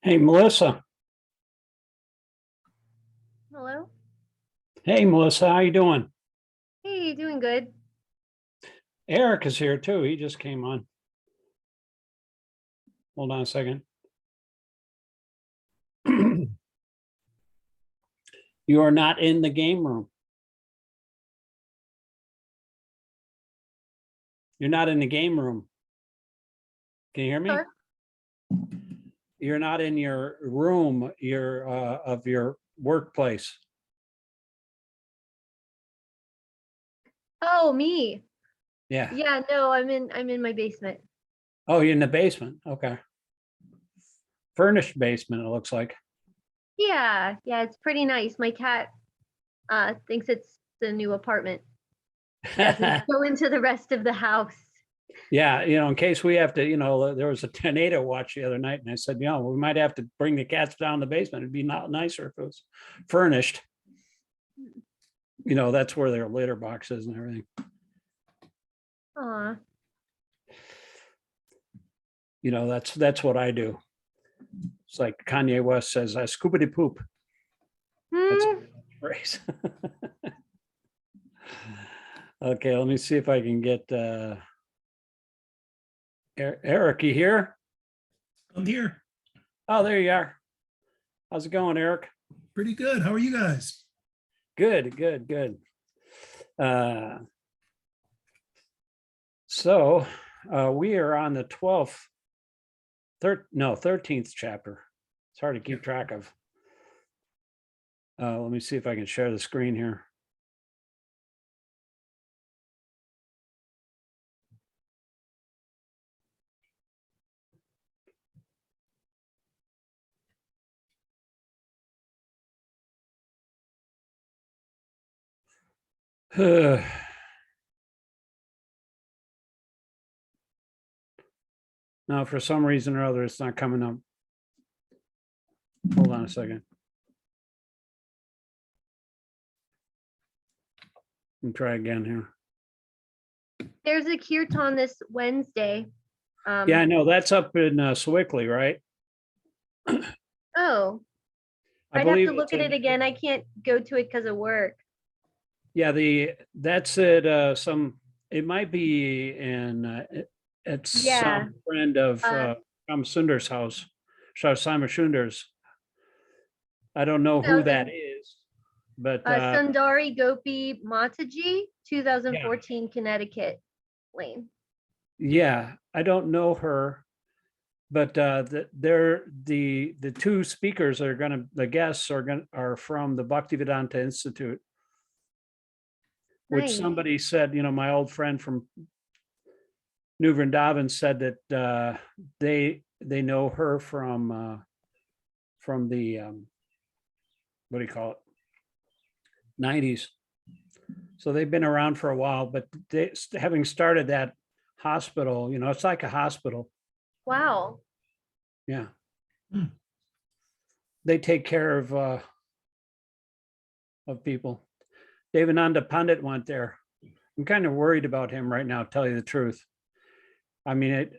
Hey, Melissa. Hello. Hey, Melissa, how you doing? Hey, doing good. Eric is here too. He just came on. Hold on a second. You are not in the game room. You're not in the game room. Can you hear me? Sure. You're not in your room, of your workplace. Oh, me. Yeah. Yeah, no, I'm in my basement. Oh, you're in the basement. Okay. Furnished basement, it looks like. Yeah, yeah, it's pretty nice. My cat thinks it's the new apartment. He doesn't go into the rest of the house. Yeah, in case we have to, there was a tornado watch the other night, and I said, we might have to bring the cats down the basement. It'd be not nicer if it was furnished. That's where their litter box is and everything. Aw. That's what I do. It's like Kanye West says, I scoopity poop. That's Hmm. a phrase. Okay, let me see if I can get Eric, you here? I'm here. Oh, there you are. How's it going, Eric? Pretty good. How are you guys? Good, good, good. So we are on the 12th, 13th chapter. It's hard to keep track of. Let me see if I can share the screen here. Now, for some reason or other, it's not coming up. Hold on a second. And try again here. There's a kirtan this Wednesday. Yeah, I know. That's up in Sewickley, right? Oh, I I'd have believe to look it's at it again. I can't go to it because of work. Yeah, that's it. It might be at Yeah. some friend of Sham Sundar's house, Simon Sundar's. I don't know who that is, but Sundari Gopi Mataji, yeah, 2014 Connecticut Lane. yeah, I don't know her, but the two speakers that are the guests are from the Bhaktivedanta Institute, which Nice. somebody said, my old friend from New Vrindavan said that they know her from the what do you call it, 90s. So they've been around for a while, but having started that hospital, it's like a hospital. Wow. Yeah. Hmm. They take care of people. Devananda Pandit went there. I'm kind of worried about him right now, to tell you the truth. I mean,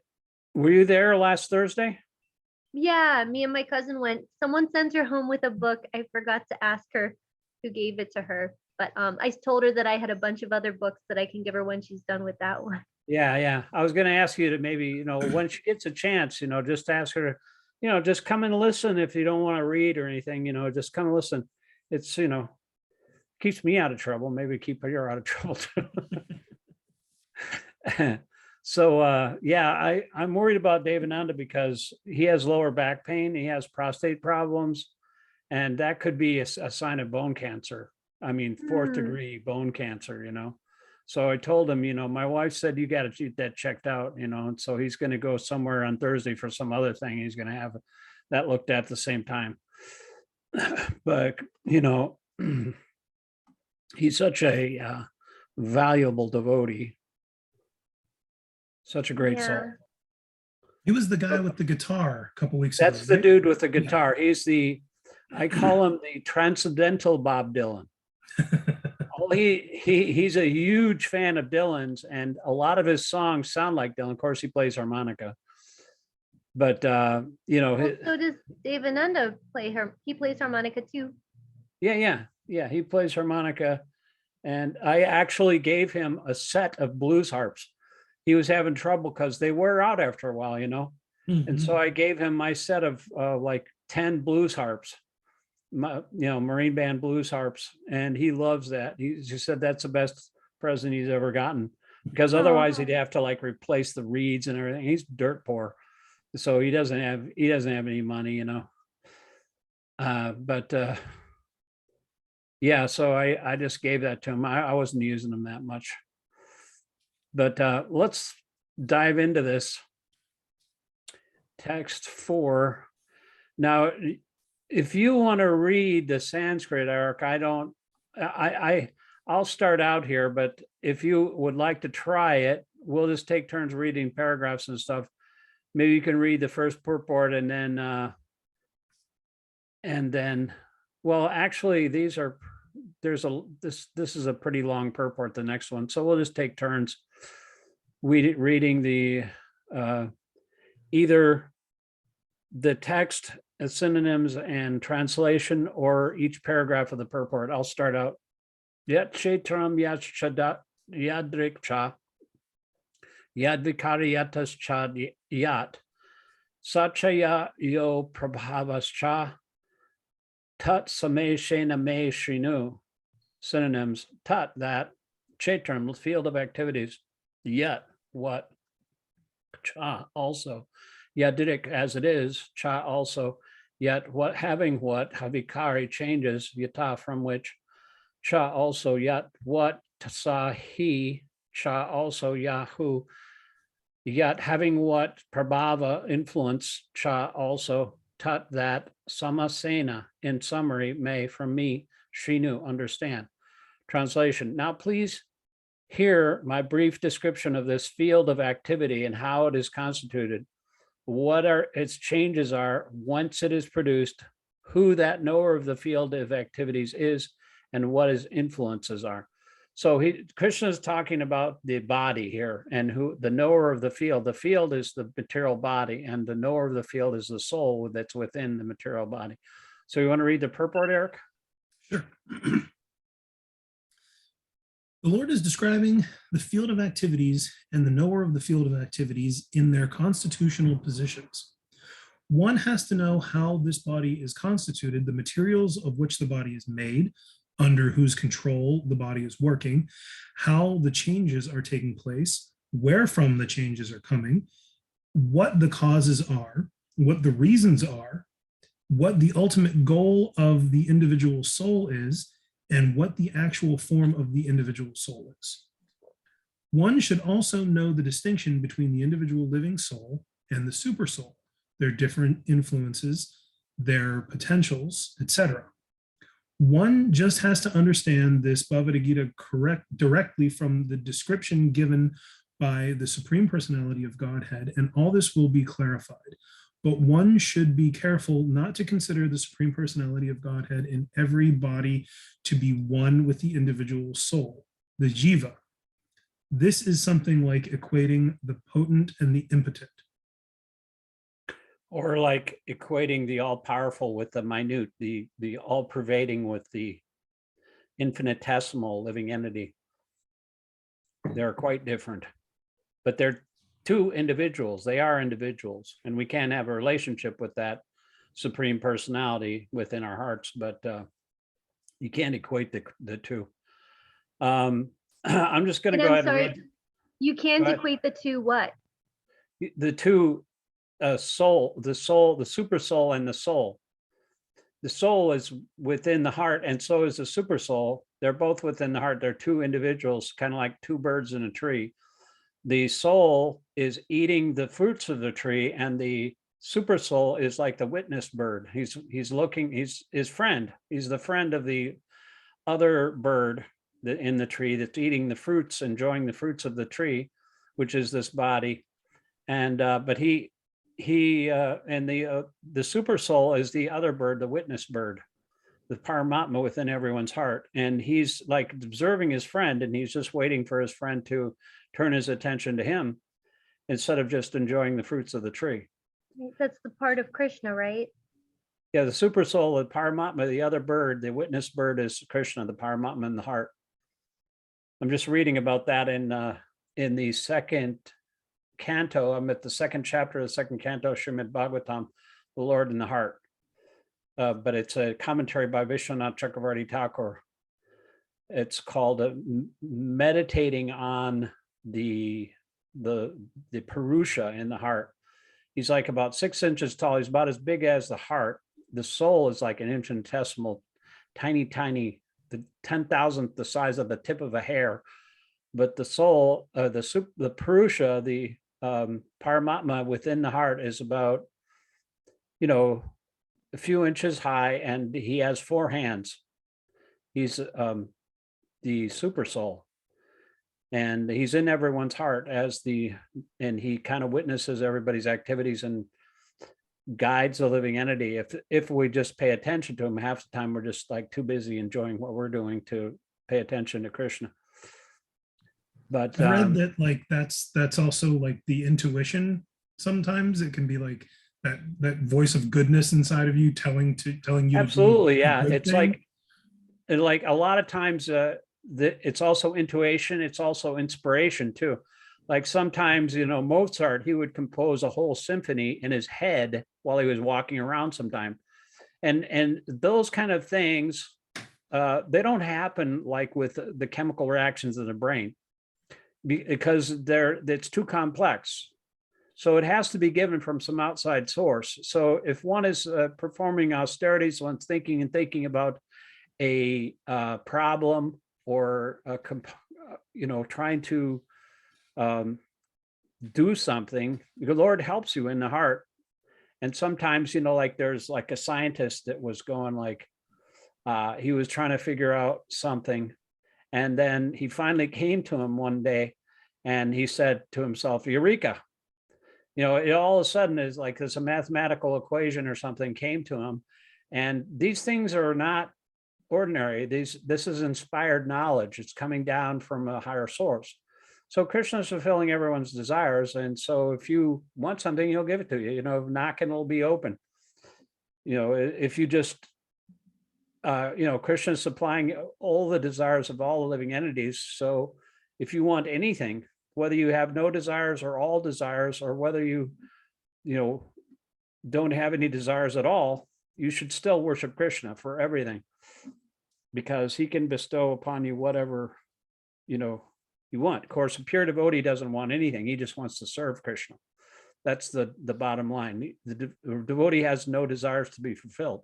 were you there last Thursday? Yeah, me and my cousin went. Someone sent her home with a book. I forgot to ask her who gave it to her, but I told her that I had a bunch of other books that I can give her when she's done with that one. Yeah, yeah. I was going to ask you to maybe, when she gets a chance, just ask her, just come and listen if you don't want to read or anything, just come and listen. It's, keeps me out of trouble. Maybe keep her out of trouble too. So yeah, I'm worried about Devananda because he has lower back pain, he has prostate problems, and that could be a sign of bone cancer. I mean, fourth degree bone cancer, So I told him, my wife said you got to get that checked out, and so he's going to go somewhere on Thursday for some other thing. He's going to have that looked at the same time. But, he's such a valuable devotee. Such a great soul. Yeah. He was the guy with the guitar a couple weeks ago. That's the right? dude with the guitar. He's I call him the transcendental Bob Dylan. Well, he's a huge fan of Dylan's, and a lot of his songs sound like Dylan. Of course, he plays harmonica. But you know, So does Devananda play her? He plays harmonica too. yeah, he plays harmonica. And I actually gave him a set of blues harps. He was having trouble because they wear out after a while, you know. And so I gave him my set of like 10 blues harps, Marine Band blues harps. And he loves that. He said that's the best present he's ever gotten, because otherwise he'd have to like replace the reeds and everything. He's dirt poor. So he doesn't have any money, you know. Yeah, so I just gave that to him. I wasn't using them that much. But let's dive into this text 4. Now, if you want to read the Sanskrit, Eric, I'll start out here, but if you would like to try it, we'll just take turns reading paragraphs and stuff. Maybe you can read the first purport and then, well, actually, this is a pretty long purport, the next one. So we'll just take turns reading the either the text as synonyms and translation, or each paragraph of the purport. I'll start out. Yat chetram yat yadrik cha yadvikariyatas cha yat sachaya yo prabhavas cha tat sameshena me shrinu. Synonyms: tat, that; chetram, field of activities; yat, what; cha, also; yadidik, as it is; cha, also; yet, what, having what; havikari, changes; yata, from which; cha, also; yat, what; tasa, he; cha, also; yahu; yet, having what; prabhava, influence; cha, also; tat, that; samasena, in summary; may, from me; shrinu, understand. Translation. Now, please hear my brief description of this field of activity and how it is constituted, what its changes are once it is produced, who that knower of the field of activities is, and what his influences are. So Krishna is talking about the body here, and who the knower of the field. The field is the material body, and the knower of the field is the soul that's within the material body. So you want to read the purport, Eric? Sure. The Lord is describing the field of activities and the knower of the field of activities in their constitutional positions. One has to know how this body is constituted, the materials of which the body is made, under whose control the body is working, how the changes are taking place, where from the changes are coming, what the causes are, what the reasons are, what the ultimate goal of the individual soul is, and what the actual form of the individual soul is. One should also know the distinction between the individual living soul and the super soul, their different influences, their potentials, etc. One just has to understand this Bhagavad-gītā directly from the description given by the Supreme Personality of Godhead, and all this will be clarified. But one should be careful not to consider the Supreme Personality of Godhead in every body to be one with the individual soul, the jiva. This is something like equating the potent and the impotent. Or like equating the all-powerful with the minute, the all-pervading with the infinitesimal living entity. They're quite different, but they're two individuals. They are individuals, and we can have a relationship with that Supreme Personality within our hearts, but you can't equate the two. I'm just going to go ahead and read. You can't equate the two what? The two the super soul and the soul. The soul is within the heart, and so is the super soul. They're both within the heart. They're two individuals, kind of like two birds in a tree. The soul is eating the fruits of the tree, and the super soul is like the witness bird. He's his friend. He's the friend of the other bird in the tree that's eating the fruits, enjoying the fruits of the tree, which is this body. And but the super soul is the other bird, the witness bird, the Paramatma within everyone's heart. And he's like observing his friend, and he's just waiting for his friend to turn his attention to him instead of just enjoying the fruits of the tree. That's the part of Krishna, right? Yeah, the super soul, the Paramatma, the other bird, the witness bird is Krishna, the Paramatma in the heart. I'm just reading about that in the second canto. I'm at the second chapter of the second canto, Srimad Bhagavatam, the Lord in the heart. But it's a commentary by Vishwanath Chakravarti Thakur. It's called meditating on the Purusha in the heart. He's like about 6 inches tall. He's about as big as the heart. The soul is like an infinitesimal, tiny, the 10,000th the size of the tip of a hair. But the soul, the Purusha, the Paramatma within the heart is about, a few inches high, and he has 4 hands. He's the super soul. And he's in everyone's heart and he kind of witnesses everybody's activities and guides the living entity. If we just pay attention to him, half the time we're just like too busy enjoying what we're doing to pay attention to Krishna. But I read that like that's also like the intuition. Sometimes it can be like that voice of goodness inside of you telling you absolutely, to do yeah. a good It's thing. like a lot of times it's also intuition, it's also inspiration too. Like sometimes, Mozart, he would compose a whole symphony in his head while he was walking around sometime. And those kind of things, they don't happen like with the chemical reactions in the brain because it's too complex. So it has to be given from some outside source. So if one is performing austerities, one's thinking about a problem or trying to do something, the Lord helps you in the heart. And sometimes, like there's like a scientist that was going like, he was trying to figure out something. And then he finally came to him one day and he said to himself, Eureka. It all of a sudden is like there's a mathematical equation or something came to him. And these things are not ordinary. This is inspired knowledge. It's coming down from a higher source. So Krishna is fulfilling everyone's desires. And so if you want something, he'll give it to you. Knocking will be open. If you just, Krishna is supplying all the desires of all the living entities. So if you want anything, whether you have no desires or all desires, or whether you don't have any desires at all, you should still worship Krishna for everything, because he can bestow upon you whatever, you want. Of course, a pure devotee doesn't want anything. He just wants to serve Krishna. That's the bottom line. The devotee has no desires to be fulfilled.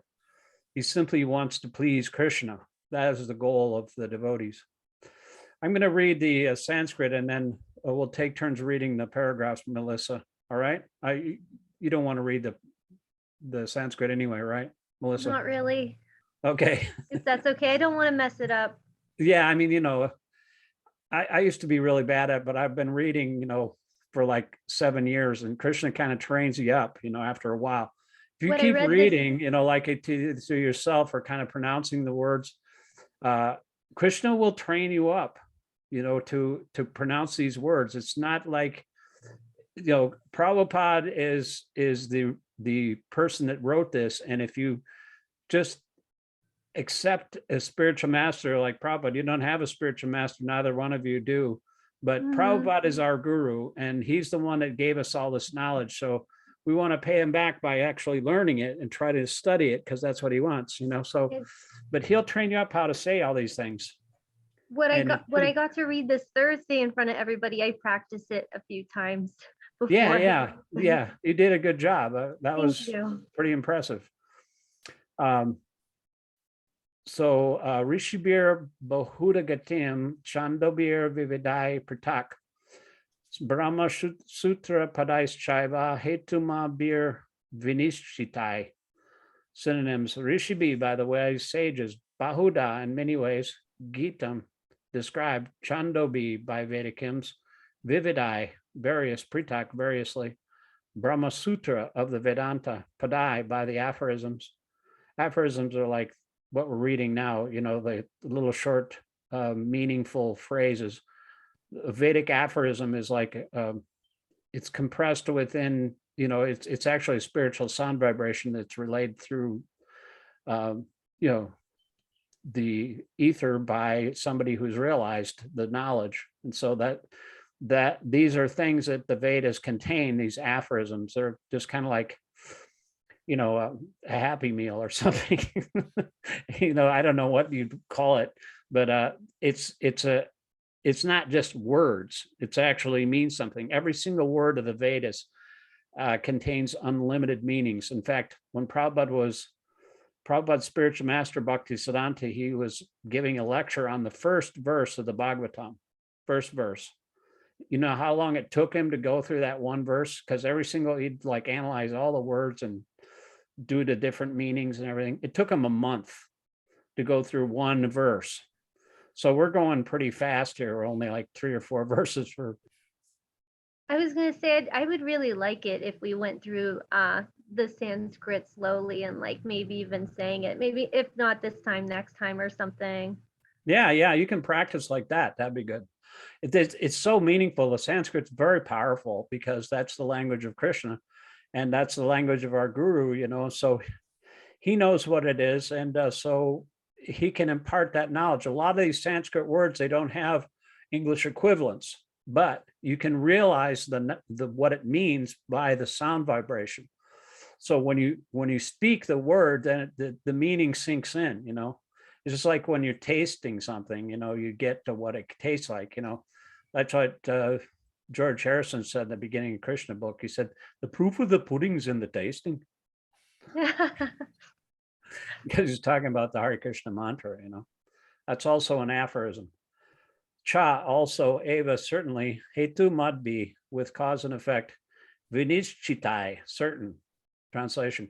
He simply wants to please Krishna. That is the goal of the devotees. I'm going to read the Sanskrit, and then we'll take turns reading the paragraphs, Melissa. All right? You don't want to read the Sanskrit anyway, right, Melissa? Not really. Okay. If that's okay. I don't want to mess it up. Yeah, I mean, I used to be really bad at it, but I've been reading, for like 7 years, and Krishna kind of trains you up, after a while. If you keep reading, like it to yourself or kind of pronouncing the words, Krishna will train you up, to pronounce these words. It's not like, Prabhupada is the person that wrote this. And if you just accept a spiritual master like Prabhupada, you don't have a spiritual master, neither one of you do. But Prabhupada is our guru, and he's the one that gave us all this knowledge. So we want to pay him back by actually learning it and try to study it, because that's what he wants, So, but he'll train you up how to say all these things. I got to read this Thursday in front of everybody, I practiced it a few times before. Yeah. You did a good job. That was pretty impressive. So Rishibir Bahuda Gatim Chandobir Vividai Pratak Brahma Sutra Padais Chaiva Hetuma Bir Vinishchitai. Synonyms: Rishibi, by the way, sages; Bahuda, in many ways; Gitam, described; Chandobi, by Vedic hymns; Vividai, various; Pratak, variously; Brahma Sutra, of the Vedanta; Padai, by the aphorisms. Aphorisms are like what we're reading now, the little short, meaningful phrases. A Vedic aphorism is like it's compressed within, it's actually a spiritual sound vibration that's relayed through, the ether by somebody who's realized the knowledge. And so that these are things that the Vedas contain, these aphorisms. They're just kind of like, a happy meal or something. I don't know what you'd call it, but it's not just words. It's actually means something. Every single word of the Vedas contains unlimited meanings. In fact, when Prabhupada's spiritual master Bhaktisiddhanta, he was giving a lecture on the first verse of the Bhagavatam, first verse. You know how long it took him to go through that one verse? Because he'd like analyze all the words and do the different meanings and everything. It took him a month to go through one verse. So we're going pretty fast here. We're only like 3 or 4 verses for. I was going to say, I would really like it if we went through the Sanskrit slowly and like maybe even saying it, maybe if not this time, next time or something. Yeah, you can practice like that. That'd be good. It's so meaningful. The Sanskrit's very powerful because that's the language of Krishna and that's the language of our guru, so he knows what it is. And so he can impart that knowledge. A lot of these Sanskrit words, they don't have English equivalents, but you can realize what it means by the sound vibration. So when you speak the word, then the meaning sinks in, It's just like when you're tasting something, you get to what it tastes like, That's what George Harrison said in the beginning of Krishna book. He said, the proof of the pudding's in the tasting. Because he's talking about the Hare Krishna mantra, That's also an aphorism. Cha, also, Eva, certainly, hetu madbi, with cause and effect, vinishchitai, certain. Translation.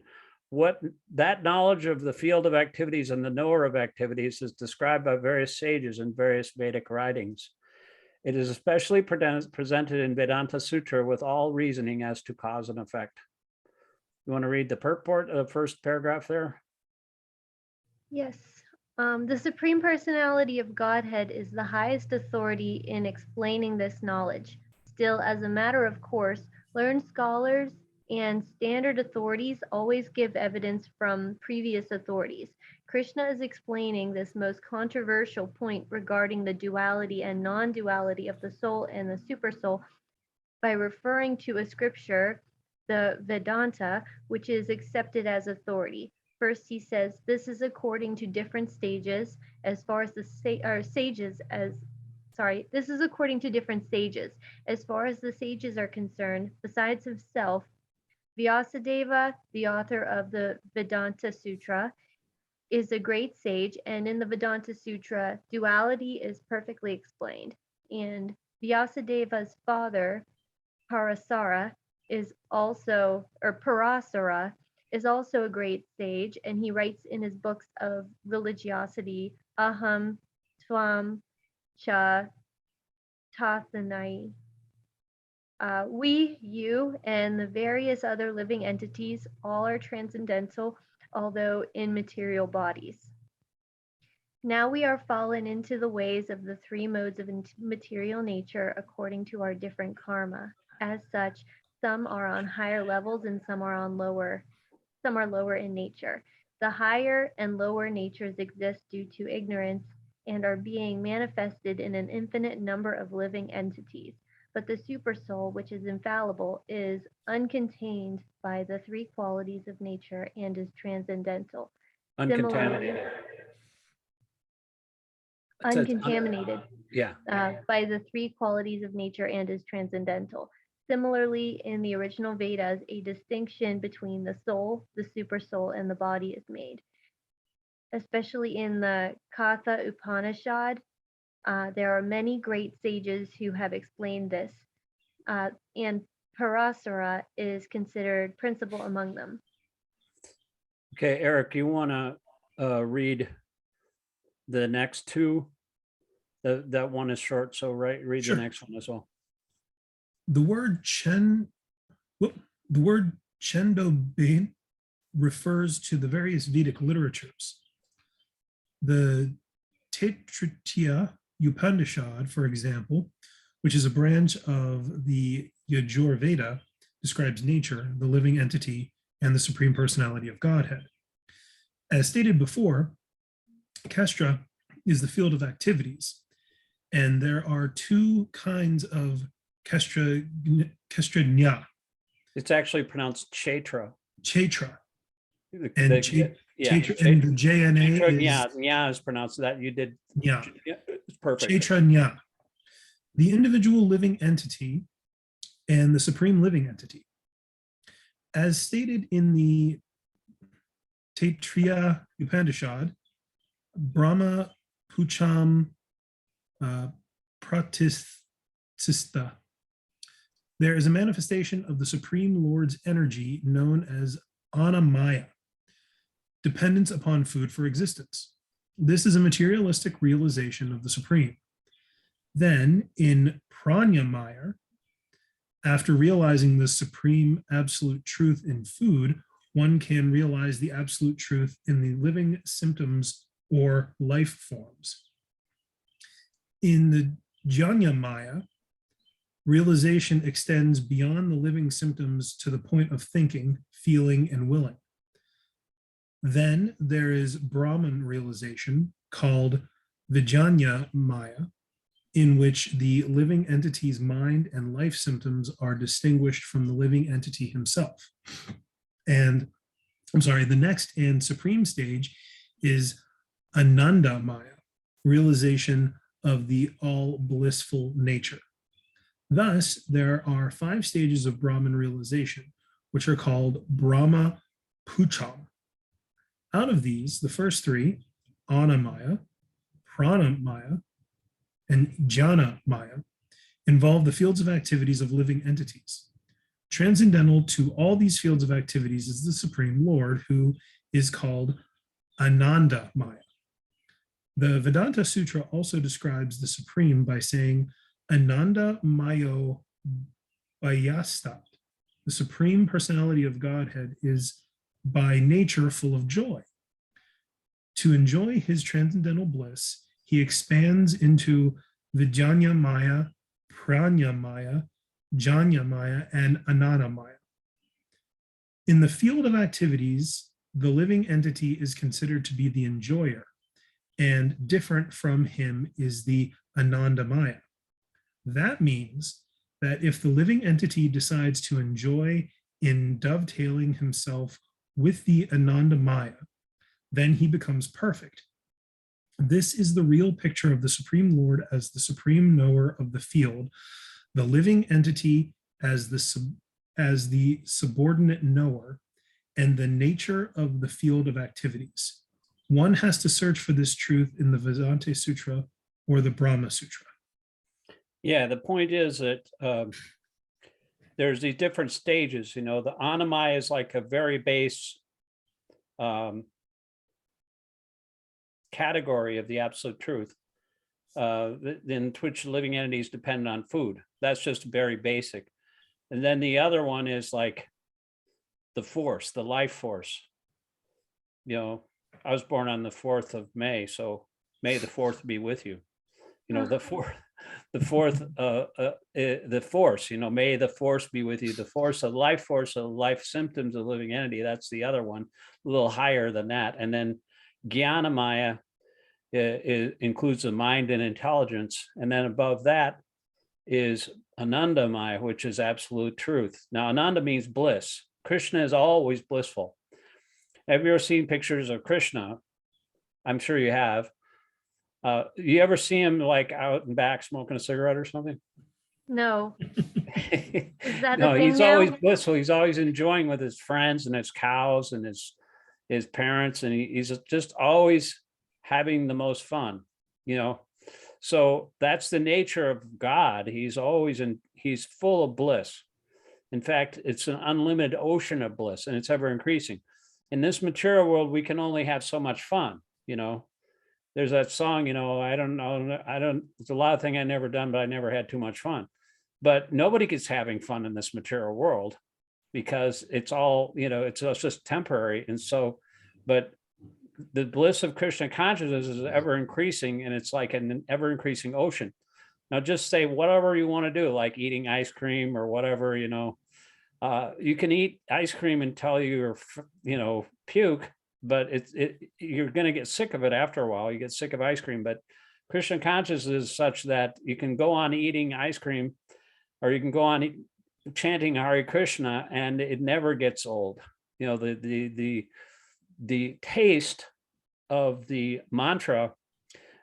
That knowledge of the field of activities and the knower of activities is described by various sages in various Vedic writings. It is especially presented in Vedanta Sutra with all reasoning as to cause and effect. You want to read the purport of the first paragraph there? Yes. The Supreme Personality of Godhead is the highest authority in explaining this knowledge. Still, as a matter of course, learned scholars and standard authorities always give evidence from previous authorities. Krishna is explaining this most controversial point regarding the duality and non-duality of the soul and the supersoul by referring to a scripture, the Vedanta, which is accepted as authority. First, he says, this is according to different stages as far as this is according to different sages. As far as the sages are concerned, besides himself, Vyasadeva, the author of the Vedanta Sutra, is a great sage, and in the Vedanta Sutra, duality is perfectly explained. And Vyasadeva's father, Parasara, is also a great sage, and he writes in his books of religiosity, Aham Tvam Cha Tathanai. We, you, and the various other living entities all are transcendental, although in material bodies. Now we are fallen into the ways of the 3 modes of material nature according to our different karma. As such, some are on higher levels and some are lower in nature. The higher and lower natures exist due to ignorance and are being manifested in an infinite number of living entities. But the supersoul, which is infallible, is uncontained by the 3 qualities of nature and is transcendental. Uncontaminated. Uncontaminated. Yeah. By the 3 qualities of nature and is transcendental. Similarly, in the original Vedas, a distinction between the soul, the supersoul, and the body is made. Especially in the Katha Upanishad, there are many great sages who have explained this, and Parasara is considered principal among them. Okay, Eric, you want to read the next 2? That one is short, so read Sure. the next one as well. The word Chendobin refers to the various Vedic literatures. The Taittiriya Upanishad, for example, which is a branch of the Yajurveda describes nature, the living entity, and the supreme personality of Godhead. As stated before, Kestra is the field of activities, and there are two kinds of Kestranya. It's actually pronounced Kshetra. Kshetra. The- And the- Kshetra, yeah, and the JNA Kshetra, is Nya is pronounced that. You did. Nya. Yeah, it's perfect. Kshetranya, the individual living entity and the supreme living entity. As stated in the Taittiriya Upanishad, Brahma Pucham Pratisthista, there is a manifestation of the Supreme Lord's energy known as Anamaya, dependence upon food for existence. This is a materialistic realization of the Supreme. Then in Pranyamaya, after realizing the supreme absolute truth in food, one can realize the absolute truth in the living symptoms or life forms. In the Jnana-maya, realization extends beyond the living symptoms to the point of thinking, feeling, and willing. Then there is Brahman realization called Vijnana-maya, in which the living entity's mind and life symptoms are distinguished from the living entity himself. And the next and supreme stage is Ananda Maya, realization of the all blissful nature. Thus, there are 5 stages of Brahman realization, which are called Brahma Pucham. Out of these, the first 3, Anamaya, Pranamaya, and Jnana Maya, involve the fields of activities of living entities. Transcendental to all these fields of activities is the Supreme Lord, who is called Ananda Maya. The Vedanta Sutra also describes the Supreme by saying, Ananda Mayo Bayastat. The Supreme Personality of Godhead is by nature full of joy. To enjoy his transcendental bliss, he expands into Vijnana Maya, Pranya Maya, Jnana Maya, and Ananda Maya. In the field of activities, the living entity is considered to be the enjoyer, and different from him is the Ananda Maya. That means that if the living entity decides to enjoy in dovetailing himself with the Ananda Maya, then he becomes perfect. This is the real picture of the Supreme Lord as the supreme knower of the field, the living entity as the subordinate knower, and the nature of the field of activities. One has to search for this truth in the Vedanta Sutra or the Brahma Sutra. Yeah, the point is that there's these different stages. The Anamaya is like a very base category of the absolute truth, in which living entities depend on food. That's just very basic. And then the other one is like the force, the life force. I was born on the 4th of May, so may the 4th be with you. The force, the force, may the force be with you. The force of life symptoms of living entity. That's the other one, a little higher than that. And then Jnana-maya includes the mind and intelligence. And then above that is Ananda-maya, which is absolute truth. Now, Ananda means bliss. Krishna is always blissful. Have you ever seen pictures of Krishna? I'm sure you have. You ever see him like out and back smoking a cigarette or something? No. Is that No, a thing he's now? always blissful. He's always enjoying with his friends and his cows and his parents, and he's just always having the most fun, So that's the nature of God. He's full of bliss. In fact, it's an unlimited ocean of bliss, and it's ever increasing. In this material world, we can only have so much fun, There's that song, I don't know, it's a lot of things I've never done, but I never had too much fun. But nobody gets having fun in this material world because it's all, it's just temporary. And so, but the bliss of Krishna consciousness is ever increasing, and it's like an ever increasing ocean. Now just say whatever you want to do, like eating ice cream or whatever, you know. You can eat ice cream until you're, you know, puke, but you're going to get sick of it after a while. You get sick of ice cream, but Krishna consciousness is such that you can go on eating ice cream, or you can go on chanting Hare Krishna, and it never gets old. You know, the taste of the mantra,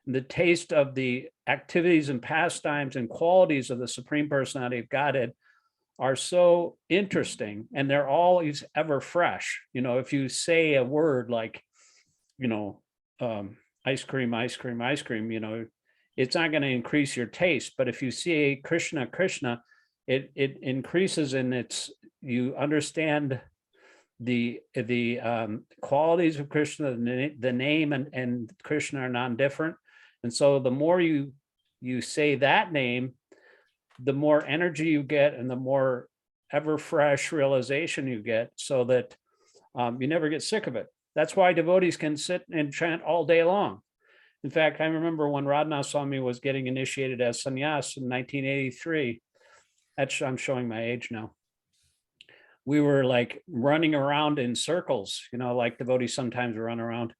the taste of the activities and pastimes and qualities of the Supreme Personality of Godhead are so interesting, and they're always ever fresh. You know, if you say a word like, you know, ice cream, ice cream, ice cream, you know, it's not going to increase your taste. But if you say Krishna, Krishna, it increases in its, you understand the qualities of Krishna, the name and Krishna are non-different. And so the more you say that name, the more energy you get and the more ever fresh realization you get, so that you never get sick of it. That's why devotees can sit and chant all day long. In fact, I remember when Radhanath Swami was getting initiated as sannyas in 1983. I'm showing my age now. We were like running around in circles, you know, like devotees sometimes run around,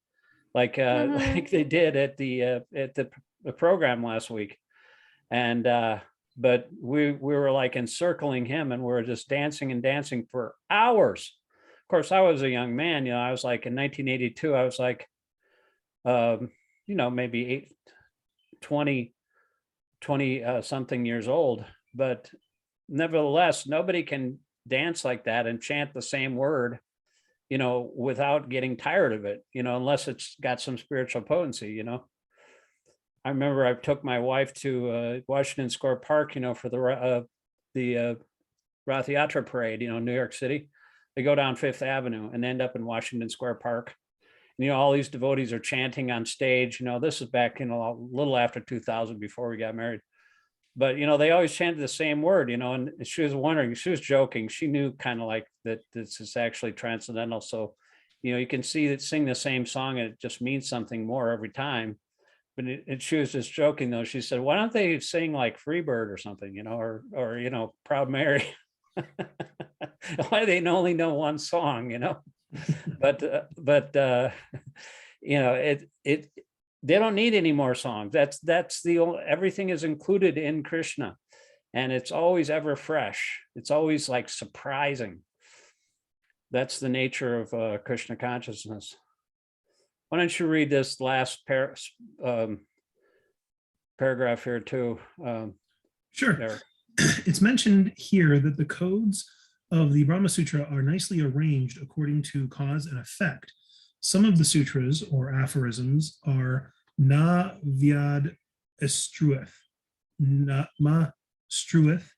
like like they did at the program last week. And but we were like encircling him, and we were just dancing and dancing for hours. Of course, I was a young man, you know, I was like in 1982, I was like, you know, maybe 20 something years old. But nevertheless, nobody can dance like that and chant the same word, you know, without getting tired of it, you know, unless it's got some spiritual potency, you know. I remember I took my wife to Washington Square Park, you know, for the Rath Yatra parade, you know, New York City. They go down Fifth Avenue and end up in Washington Square Park. And, you know, all these devotees are chanting on stage. You know, this is back, you know, a little after 2000, before we got married. But, you know, they always chanted the same word, you know, and she was wondering, she was joking. She knew kind of like that this is actually transcendental. So, you know, you can see that sing the same song and it just means something more every time. But she was just joking though. She said, why don't they sing like Freebird or something, you know, or, you know, Proud Mary? Why they only know one song, you know? but you know, they don't need any more songs. That's the only, everything is included in Krishna, and it's always ever fresh. It's always like surprising. That's the nature of Krishna consciousness. Why don't you read this last paragraph here too? Sure. Eric. It's mentioned here that the codes of the Brahma Sutra are nicely arranged according to cause and effect. Some of the sutras or aphorisms are na vyad estrueth, na ma strueth,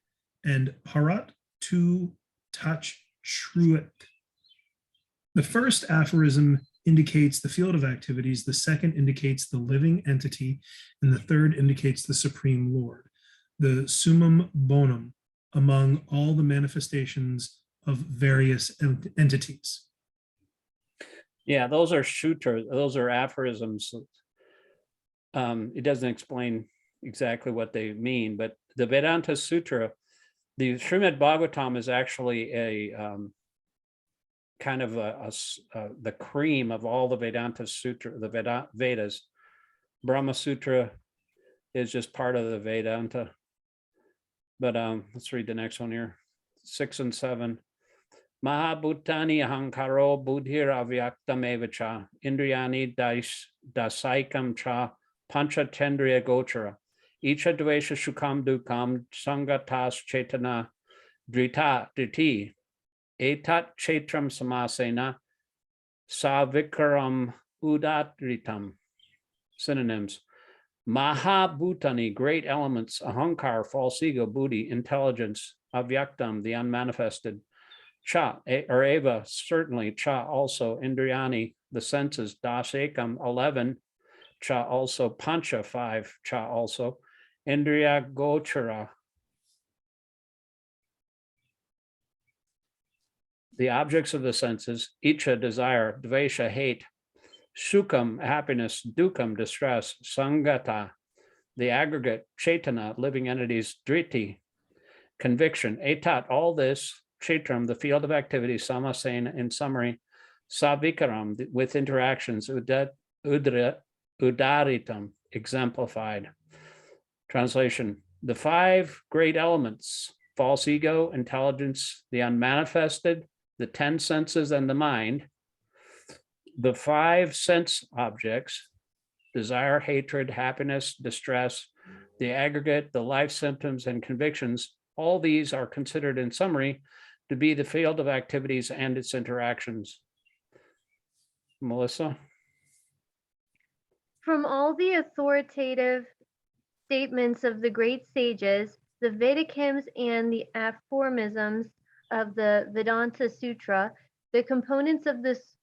and parat tu touch shruet. The first aphorism indicates the field of activities, the second indicates the living entity, and the third indicates the Supreme Lord, the summum bonum among all the manifestations of various entities. Yeah, those are sutras, those are aphorisms. It doesn't explain exactly what they mean, but the Vedanta Sutra, the Srimad Bhagavatam is actually a kind of the cream of all the Vedanta Sutra, the Vedas. Brahma Sutra is just part of the Vedanta. But let's read the next one here, 6 and 7. Mahabhutani ahankaro buddhir avyaktam evacha indriyani dasaikam cha pancha tendriya gochara icha dvesha shukam dukam sangatas chetana driti etat chetram samasena savikaram udatritam. Synonyms: Mahabhutani, great elements; ahankar, false ego; buddhi, intelligence; avyaktam, the unmanifested; cha, or eva, certainly; cha, also; indriyani, the senses; dasekam, 11; cha, also; pancha, 5; cha, also; indriya gochara, the objects of the senses; icha, desire; dvesha, hate; sukam, happiness; dukam, distress; sangata, the aggregate, Chaitana, living entities, Driti, conviction, Etat, all this, Kshetram, the field of activity, Samasena, in summary, Savikaram, with interactions, Udaritam, exemplified. Translation, the five great elements, false ego, intelligence, the unmanifested, the 10 senses and the mind, the five sense objects, desire, hatred, happiness, distress, the aggregate, the life symptoms and convictions, all these are considered in summary to be the field of activities and its interactions. Melissa? From all the authoritative statements of the great sages, the Vedic hymns and the aphorisms of the Vedanta Sutra, the components of this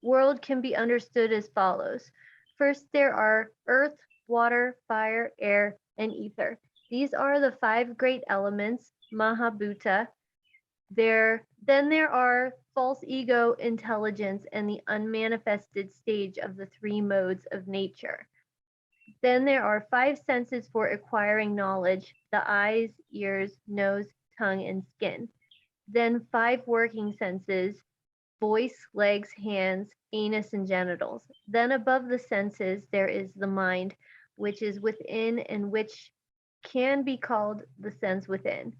world can be understood as follows. First, there are earth, water, fire, air, and ether. These are the five great elements, Mahabhuta. Then there are false ego, intelligence, and the unmanifested stage of the three modes of nature. Then there are five senses for acquiring knowledge, the eyes, ears, nose, tongue, and skin. Then five working senses, voice, legs, hands, anus, and genitals. Then above the senses, there is the mind, which is within and which can be called the sense within.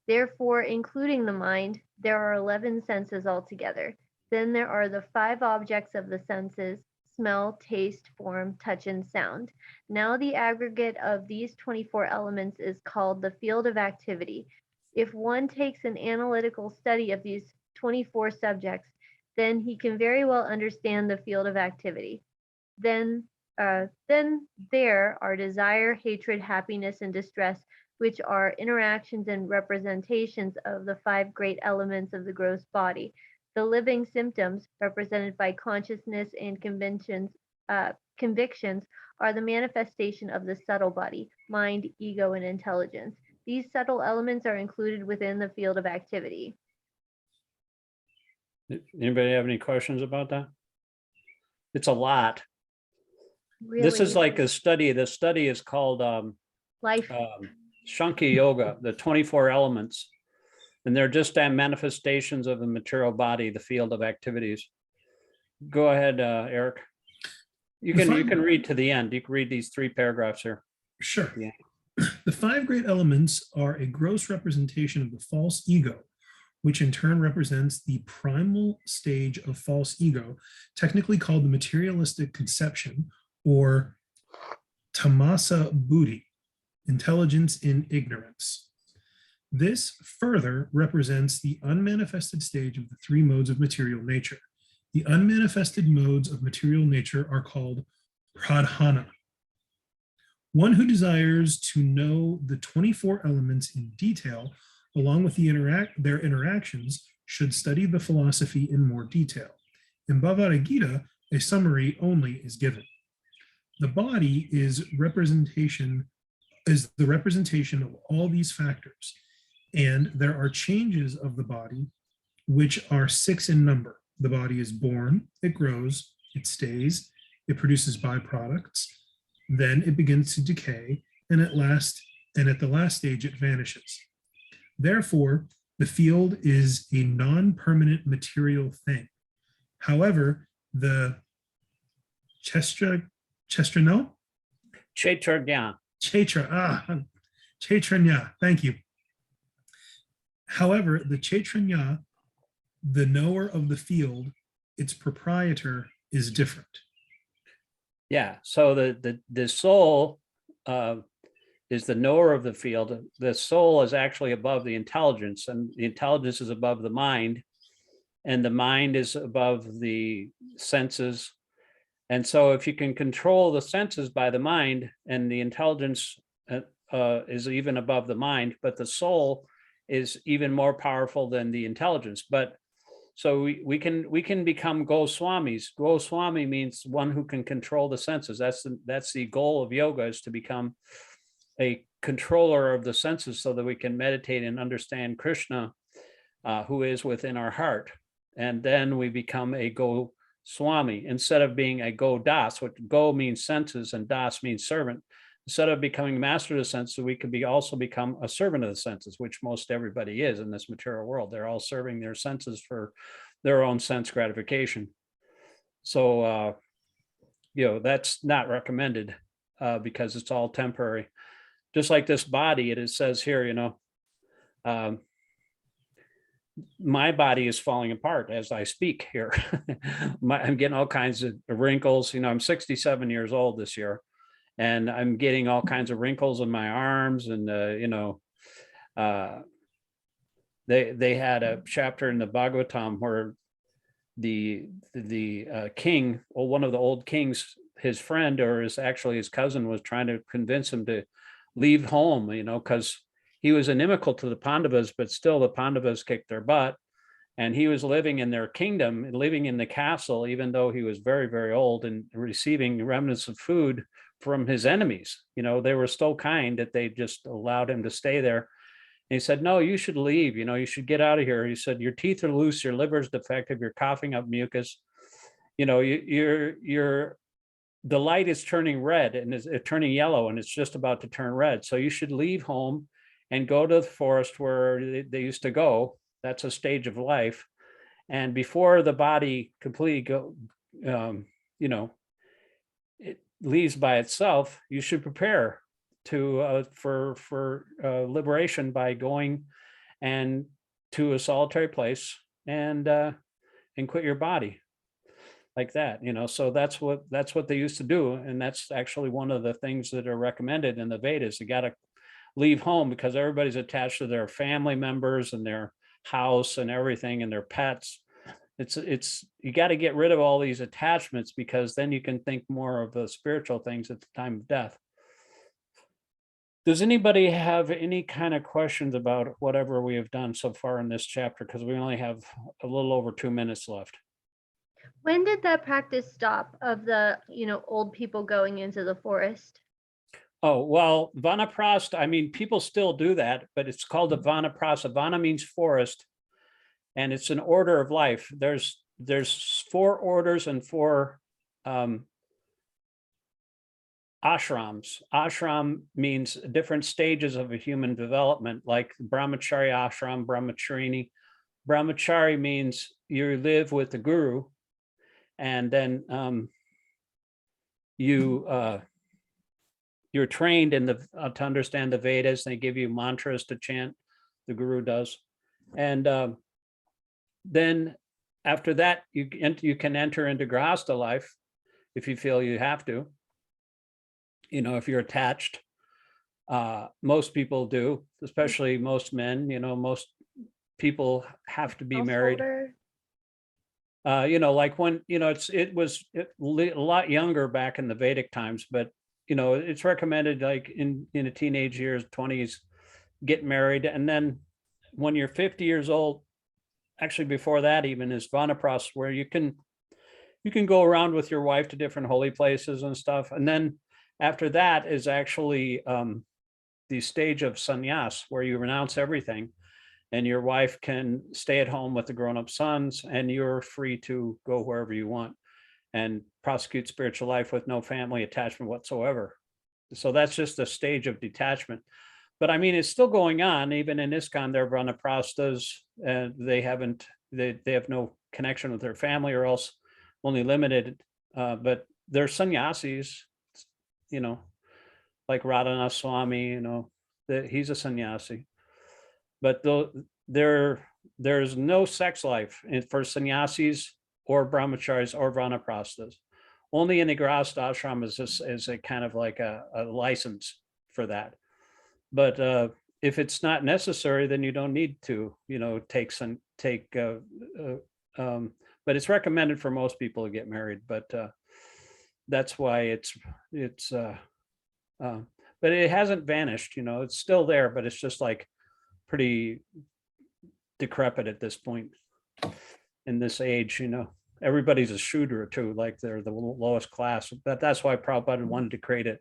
Therefore, including the mind, there are 11 senses altogether. Then there are the five objects of the senses, smell, taste, form, touch, and sound. Now the aggregate of these 24 elements is called the field of activity. If one takes an analytical study of these 24 subjects, then he can very well understand the field of activity. Then there are desire, hatred, happiness, and distress, which are interactions and representations of the five great elements of the gross body. The living symptoms, represented by consciousness and convictions, are the manifestation of the subtle body, mind, ego, and intelligence. These subtle elements are included within the field of activity. Anybody have any questions about that? It's a lot. Really, This is like a study. The study is called life. Shankya Yoga, the 24 elements. And they're just manifestations of the material body, the field of activities. Go ahead, Eric. You can read to the end. You can read these 3 paragraphs here. Sure. Yeah. The five great elements are a gross representation of the false ego, which in turn represents the primal stage of false ego, technically called the materialistic conception, or tamasa buddhi, intelligence in ignorance. This further represents the unmanifested stage of the 3 modes of material nature. The unmanifested modes of material nature are called pradhana. One who desires to know the 24 elements in detail, along with their interactions, should study the philosophy in more detail. In Bhagavad-gītā, a summary only is given. The body is the representation of all these factors, and there are changes of the body which are 6 in number. The body is born, it grows, it stays, it produces byproducts, then it begins to decay, and at the last stage it vanishes. Therefore, the field is a non-permanent material thing. However, the Chaitranya, thank you. However, the Chaitranya, the knower of the field, its proprietor, is different. Yeah, so the soul is the knower of the field. The soul is actually above the intelligence, and the intelligence is above the mind, and the mind is above the senses. And so if you can control the senses by the mind, and the intelligence is even above the mind, but the soul is even more powerful than the intelligence. But so we can become Goswamis. Goswami means one who can control the senses. That's the goal of yoga, is to become a controller of the senses, so that we can meditate and understand Krishna, who is within our heart. And then we become a Goswami instead of being a Go Das. What Go means senses and Das means servant. instead of becoming master of the senses, we could also become a servant of the senses, which most everybody is in this material world. They're all serving their senses for their own sense gratification. So, that's not recommended because it's all temporary. Just like this body, it says here, my body is falling apart as I speak here. I'm getting all kinds of wrinkles. I'm 67 years old this year, and I'm getting all kinds of wrinkles in my arms. And, they had a chapter in the Bhagavad-gītā where the king, or one of the old kings, his friend, or his cousin, was trying to convince him to leave home, because he was inimical to the Pandavas, but still the Pandavas kicked their butt. And he was living in their kingdom, living in the castle, even though he was very, very old, and receiving remnants of food from his enemies. They were so kind that they just allowed him to stay there. And he said, no, you should leave. You should get out of here. He said, your teeth are loose, your liver's defective, you're coughing up mucus. The light is turning red and is turning yellow, and it's just about to turn red. So you should leave home and go to the forest where they used to go. That's a stage of life. And before the body completely it leaves by itself, you should prepare for liberation by going and to a solitary place and quit your body like that. So that's what they used to do. And that's actually one of the things that are recommended in the Vedas. You got to leave home because everybody's attached to their family members and their house and everything and their pets. It's you got to get rid of all these attachments, because then you can think more of the spiritual things at the time of death. Does anybody have any kind of questions about whatever we have done so far in this chapter? Because we only have a little over 2 minutes left. When did that practice stop of the, old people going into the forest? Oh, well, Vanaprastha, people still do that, but it's called a Vanaprastha. Vana means forest, and it's an order of life. There's 4 orders and 4 ashrams. Ashram means different stages of a human development, like brahmachari ashram, brahmacharini. Brahmachari means you live with the guru, and then you're trained to understand the Vedas. They give you mantras to chant, the guru does. And then after that, you can enter into grahastha life if you feel you have to. If you're attached, most people do, especially most men. Most people have to be married. Like when it was a lot younger back in the Vedic times, but it's recommended like in the teenage years, 20s, get married. And then when you're 50 years old, actually before that even, is Vanaprastha, where you can go around with your wife to different holy places and stuff. And then after that is actually the stage of sannyas, where you renounce everything and your wife can stay at home with the grown-up sons, and you're free to go wherever you want and prosecute spiritual life with no family attachment whatsoever. So that's just a stage of detachment. But it's still going on. Even in ISKCON, there are Vanaprasthas, and they have no connection with their family, or else only limited. But they're sannyasis, like Radhanath Swami, he's a sannyasi. But there's no sex life for sannyasis or brahmacharis or vanaprasthas. Only in the grahastha ashram is a kind of like a license for that. But if it's not necessary, then you don't need to, but it's recommended for most people to get married. But that's why but it hasn't vanished, it's still there, but it's just like pretty decrepit at this point in this age. Everybody's a shooter too, like they're the lowest class. But that's why Prabhupada wanted to create it